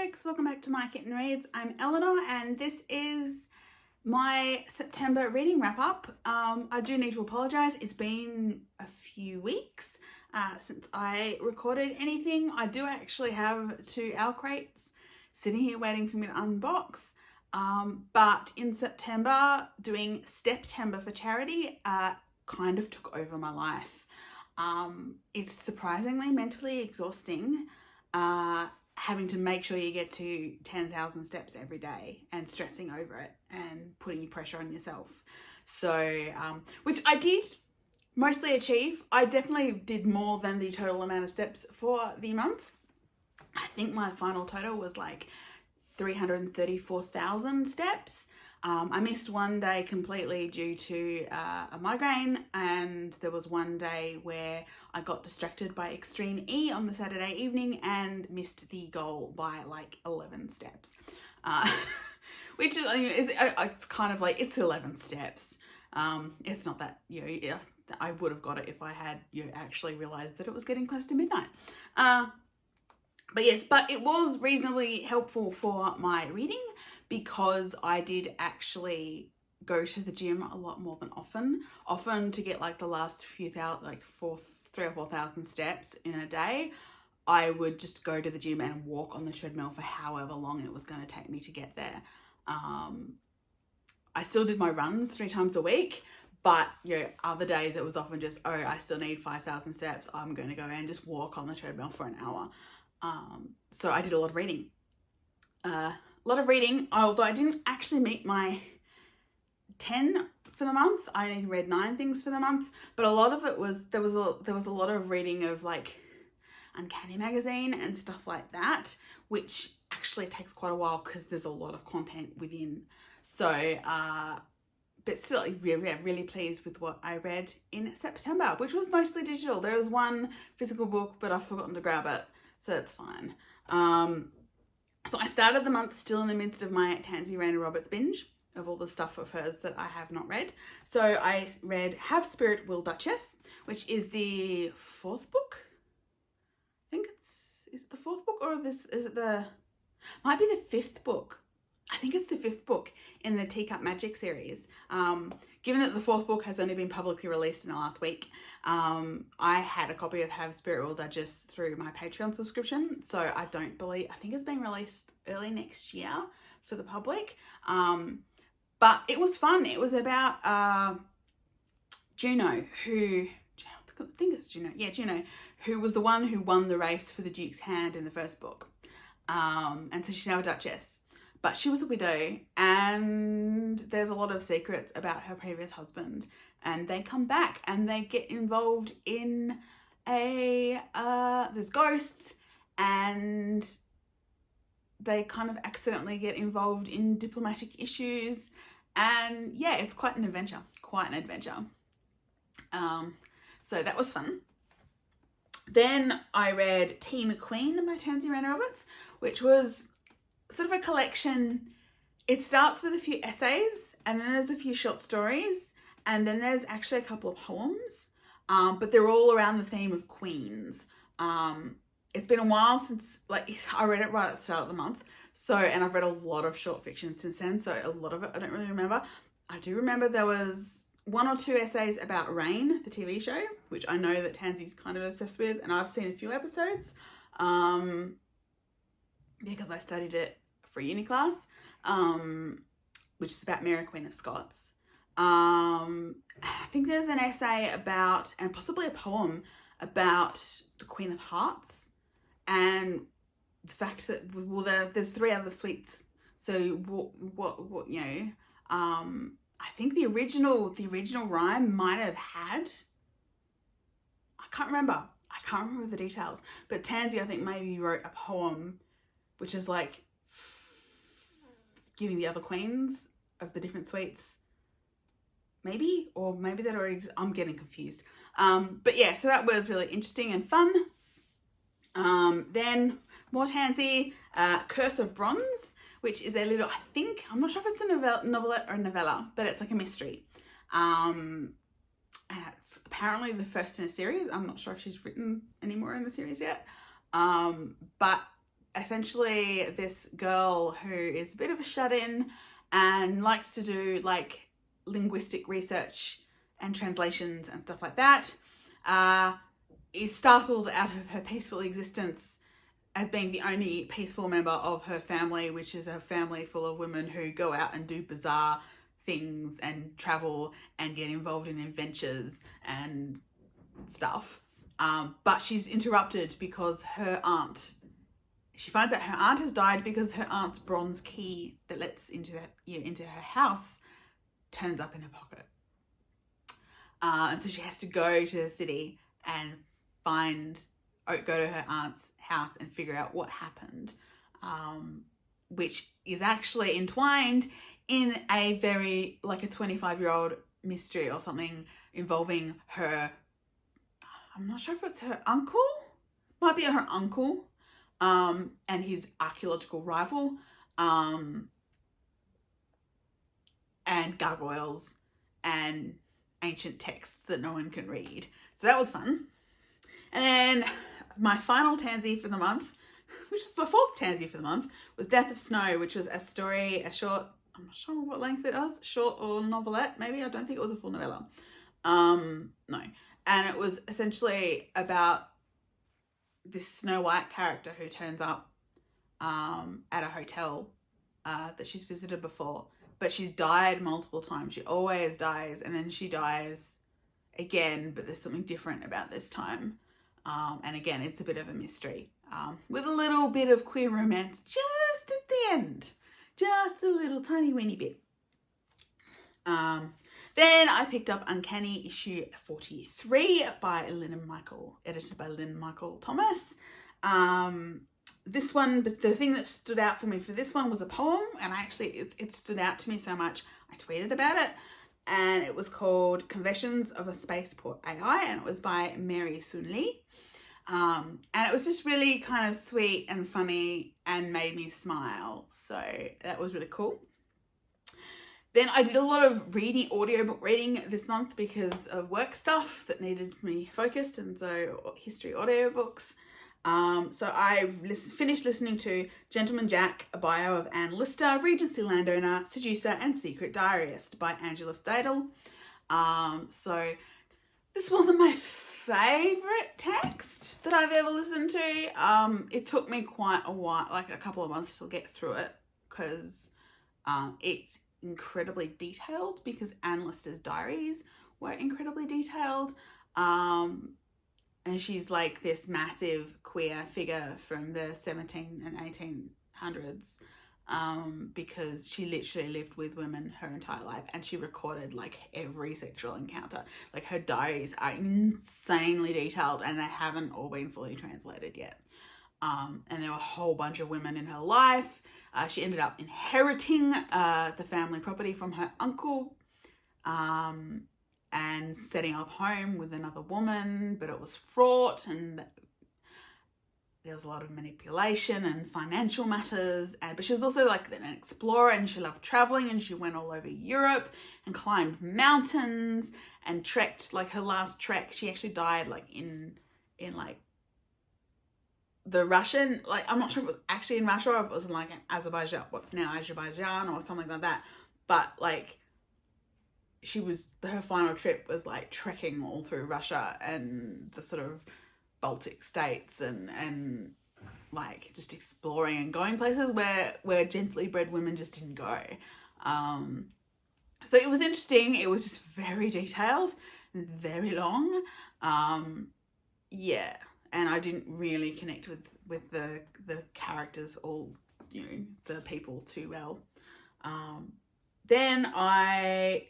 folks, welcome back to My Kitten Reads. I'm Eleanor and this is my September reading wrap up. I do need to apologise, it's been a few weeks since I recorded anything. I do actually have 2 owl crates sitting here waiting for me to unbox, but in September doing Steptember for charity kind of took over my life. It's surprisingly mentally exhausting having to make sure you get to 10,000 steps every day and stressing over it and putting pressure on yourself. So, which I did mostly achieve. I definitely did more than the total amount of steps for the month. I think my final total was like 334,000 steps. I missed one day completely due to a migraine, and there was one day where I got distracted by Extreme E on the Saturday evening and missed the goal by like 11 steps, which is, it's kind of like, it's 11 steps. It's not that, I would have got it if I had actually realized that it was getting close to midnight. But yes, but it was reasonably helpful for my reading because I did actually go to the gym a lot more than often to get like the last few thousand, like 3,000 or 4,000 steps in a day. I would just go to the gym and walk on the treadmill for however long it was going to take me to get there. I still did my runs 3 times a week, but other days it was often just, oh, I still need 5,000 steps. I'm going to go and just walk on the treadmill for an hour. So I did a lot of reading. Although I didn't actually meet my 10 for the month. I only read 9 things for the month, but a lot of it was, there was a lot of reading of like Uncanny magazine and stuff like that, which actually takes quite a while because there's a lot of content within. So, but still, really pleased with what I read in September, which was mostly digital. There was one physical book, but I've forgotten to grab it, so that's fine. So I started the month still in the midst of my Tansy Rayner Roberts binge of all the stuff of hers that I have not read. So I read Have Spirit Will Duchess, which is the 4th book. I think is it the 4th book, or is it might be the 5th book. I think it's the 5th book in the Teacup Magic series. Given that the 4th book has only been publicly released in the last week, I had a copy of Have Spirit Will Duchess through my Patreon subscription. So I think it's being released early next year for the public. But it was fun. It was about Juno, I think it's Juno. Yeah, Juno, who was the one who won the race for the Duke's hand in the 1st book. And so she's now a Duchess. But she was a widow, and there's a lot of secrets about her previous husband, and they come back and they get involved in there's ghosts, and they kind of accidentally get involved in diplomatic issues, and yeah, it's quite an adventure. So that was fun. Then I read Team Queen by Tansy Rayner Roberts, which was sort of a collection. It starts with a few essays, and then there's a few short stories, and then there's actually a couple of poems, but they're all around the theme of queens. It's been a while since, like, I read it right at the start of the month, and I've read a lot of short fiction since then, so a lot of it I don't really remember. I do remember there was 1 or 2 essays about Rayner, the TV show, which I know that Tansy's kind of obsessed with, and I've seen a few episodes. Because I studied it for uni class, which is about Mary Queen of Scots. I think there's an essay about, and possibly a poem about, the Queen of Hearts, and the fact that, well, there's 3 other suites. So what I think the original rhyme might have had, I can't remember the details, but Tansy, I think, maybe wrote a poem which is like giving the other queens of the different suites, maybe, or maybe that already, I'm getting confused. But yeah, so that was really interesting and fun. Then more Tansy, Curse of Bronze, which is a little, I'm not sure if it's a novelette or a novella, but it's like a mystery. And it's apparently the first in a series. I'm not sure if she's written any more in the series yet. But essentially this girl who is a bit of a shut-in and likes to do like linguistic research and translations and stuff like that, is startled out of her peaceful existence as being the only peaceful member of her family, which is a family full of women who go out and do bizarre things and travel and get involved in adventures and stuff. But she's interrupted because she finds out her aunt has died because her aunt's bronze key that lets into her house turns up in her pocket. And so she has to go to the city and go to her aunt's house and figure out what happened, which is actually entwined in a very, like, a 25-year-old mystery or something involving her, I'm not sure if it's her uncle, might be her uncle, and his archaeological rival, and gargoyles and ancient texts that no one can read. So that was fun. And then my final Tansy for the month, which is my fourth Tansy for the month, was Death of Snow, which was a short, I'm not sure what length it was, short or novelette, maybe. I don't think it was a full novella. No. And it was essentially about this Snow White character who turns up at a hotel that she's visited before, but she's died multiple times. She always dies, and then she dies again, but there's something different about this time. And again, it's a bit of a mystery, with a little bit of queer romance just at the end. Just a little tiny weeny bit. Then I picked up Uncanny issue 43 by Lynne and Michael, edited by Lynne and Michael Thomas. This one, but the thing that stood out for me for this one was a poem, and it stood out to me so much, I tweeted about it, and it was called Confessions of a Spaceport AI, and it was by Mary Sun Lee. And it was just really kind of sweet and funny and made me smile. So that was really cool. Then I did a lot of audiobook reading this month because of work stuff that needed me focused, and so history audiobooks. So I finished listening to Gentleman Jack, a bio of Anne Lister, Regency Landowner, Seducer and Secret Diarist by Angela Stadel. So this wasn't my favourite text that I've ever listened to. It took me quite a while, like a couple of months to get through it, because it's incredibly detailed, because Anne Lister's diaries were incredibly detailed. And she's like this massive queer figure from the 17 and 1800s, because she literally lived with women her entire life, and she recorded like every sexual encounter. Like, her diaries are insanely detailed, and they haven't all been fully translated yet. And there were a whole bunch of women in her life. She ended up inheriting the family property from her uncle, and setting up home with another woman, but it was fraught, and there was a lot of manipulation and financial matters. But she was also like an explorer, and she loved traveling, and she went all over Europe and climbed mountains and trekked. Like, her last trek, she actually died like in like the Russian, like, I'm not sure if it was actually in Russia or if it was in like Azerbaijan, what's now Azerbaijan or something like that. But like, her final trip was like trekking all through Russia and the sort of Baltic states, and like just exploring and going places where gently bred women just didn't go. So it was interesting. It was just very detailed and very long. Yeah. And I didn't really connect with the characters, all, the people too well. Then I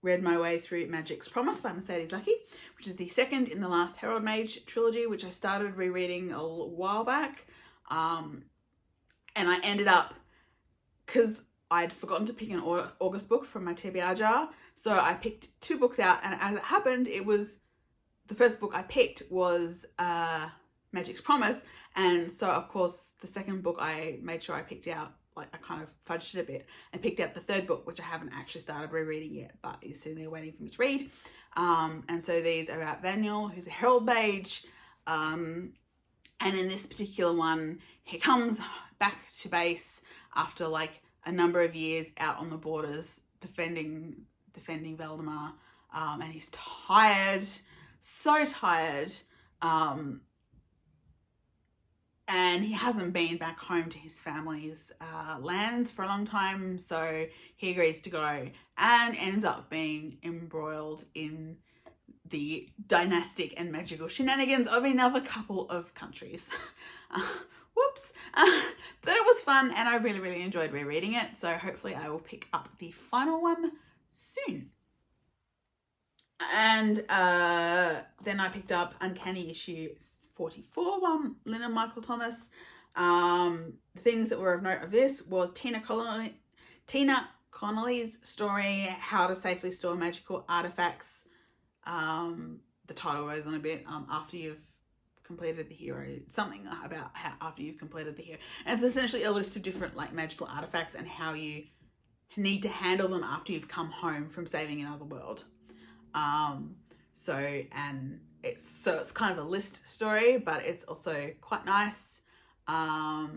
read my way through Magic's Promise by Mercedes Lackey, which is the second in the last Herald Mage trilogy, which I started rereading a while back. And I ended up, because I'd forgotten to pick an August book from my TBR jar, so I picked two books out, and as it happened, the first book I picked was Magic's Promise, and so of course the second book I made sure I picked out, like I kind of fudged it a bit and picked out the third book, which I haven't actually started rereading yet, but is sitting there waiting for me to read. And so these are about Vaniel, who's a Herald Mage, and And in this particular one, he comes back to base after like a number of years out on the borders defending Valdemar, and he's tired, so tired, and he hasn't been back home to his family's lands for a long time, so he agrees to go and ends up being embroiled in the dynastic and magical shenanigans of another couple of countries. Whoops. But it was fun, and I really, really enjoyed rereading it, so hopefully I will pick up the final one soon. And then I picked up Uncanny issue 44 by Lynne and Michael Thomas. Things that were of note of this was Tina Connolly's story, How to Safely Store Magical Artifacts. The title goes on a bit, after you've completed the hero, something about how after you've completed the hero, and it's essentially a list of different like magical artifacts and how you need to handle them after you've come home from saving another world. It's kind of a list story, but it's also quite nice, a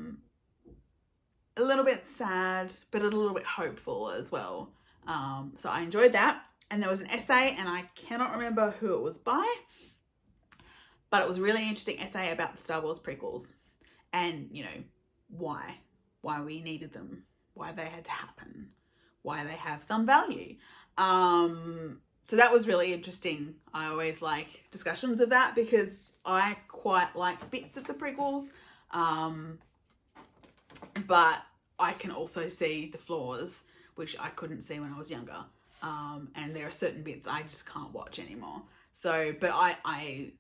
little bit sad, but a little bit hopeful as well. So I enjoyed that. And there was an essay, and I cannot remember who it was by, but it was a really interesting essay about the Star Wars prequels and, you know, why we needed them, why they had to happen, why they have some value. So that was really interesting. I always like discussions of that because I quite like bits of the prequels, but I can also see the flaws, which I couldn't see when I was younger. And there are certain bits I just can't watch anymore. So, but I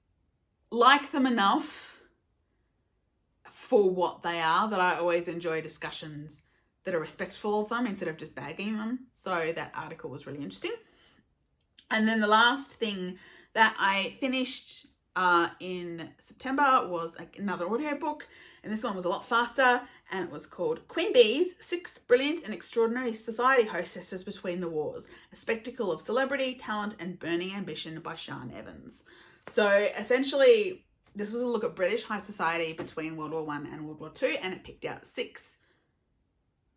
like them enough for what they are that I always enjoy discussions that are respectful of them instead of just bagging them. So that article was really interesting. And then the last thing that I finished in September was another audiobook, and this one was a lot faster, and it was called Queen Bee's 6 Brilliant and Extraordinary Society Hostesses Between the Wars, a spectacle of celebrity, talent, and burning ambition by Siân Evans. So essentially, this was a look at British high society between World War I and World War II, and it picked out 6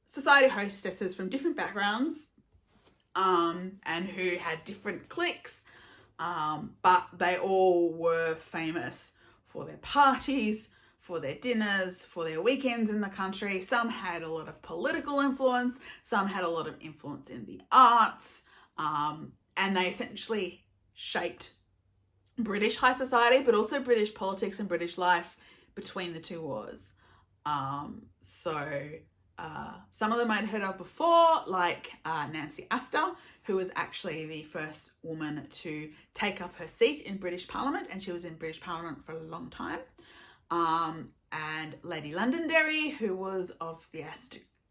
society hostesses from different backgrounds, and who had different cliques, but they all were famous for their parties, for their dinners, for their weekends in the country. Some had a lot of political influence, some had a lot of influence in the arts, and they essentially shaped British high society, but also British politics and British life between the two wars. Some of them I'd heard of before, like Nancy Astor, who was actually the first woman to take up her seat in British Parliament, and she was in British Parliament for a long time. And Lady Londonderry, who was of the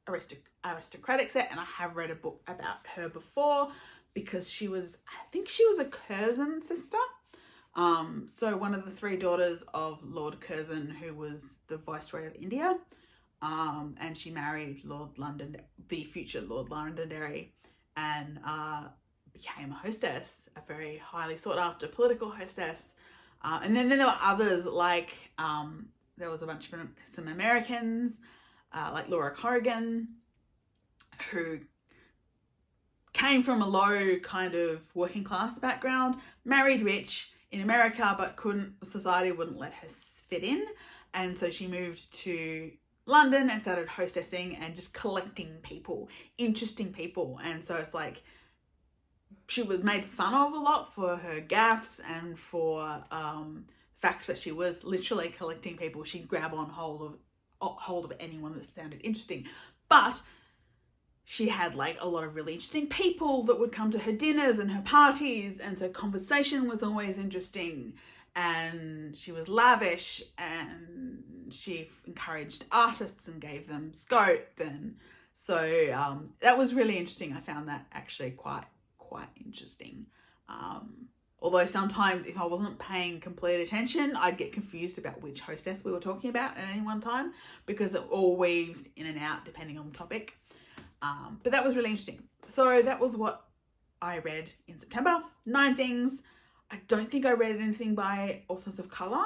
aristocratic set, and I have read a book about her before because I think she was a Curzon sister. So one of the 3 daughters of Lord Curzon, who was the Viceroy of India. And she married the future Lord Londonderry, and became a hostess, a very highly sought after political hostess. And then there were others, like there was a bunch of some Americans, like Laura Corrigan, who came from a low kind of working class background, married rich in America, but society wouldn't let her fit in. And so she moved to London and started hostessing and just collecting people, interesting people. And so it's like she was made fun of a lot for her gaffes and for the fact that she was literally collecting people. She'd grab on hold of anyone that sounded interesting. But she had like a lot of really interesting people that would come to her dinners and her parties, and so conversation was always interesting. And she was lavish, and she encouraged artists and gave them scope, and so that was really interesting. I found that actually quite interesting. Although sometimes if I wasn't paying complete attention, I'd get confused about which hostess we were talking about at any one time, because it all weaves in and out depending on the topic. But that was really interesting. So that was what I read in September. 9 things. I don't think I read anything by authors of colour,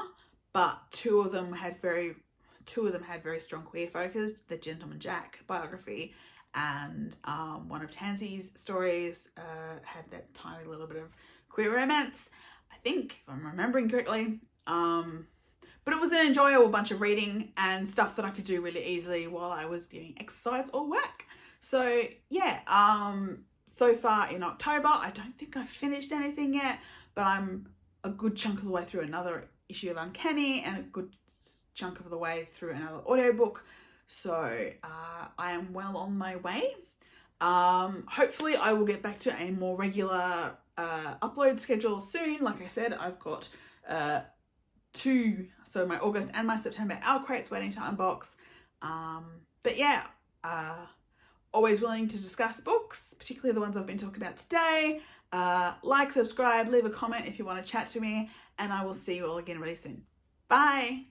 but two of them had very strong queer focus. The Gentleman Jack biography and one of Tansy's stories had that tiny little bit of queer romance, I think, if I'm remembering correctly. But it was an enjoyable bunch of reading and stuff that I could do really easily while I was doing exercise or work. So yeah, so far in October, I don't think I've finished anything yet, but I'm a good chunk of the way through another issue of Uncanny and a good chunk of the way through another audiobook. So I am well on my way. Hopefully I will get back to a more regular upload schedule soon. Like I said, I've got so my August and my September Owl Crates waiting to unbox. But yeah, always willing to discuss books, particularly the ones I've been talking about today. Like, subscribe, leave a comment if you want to chat to me, and I will see you all again really soon. Bye!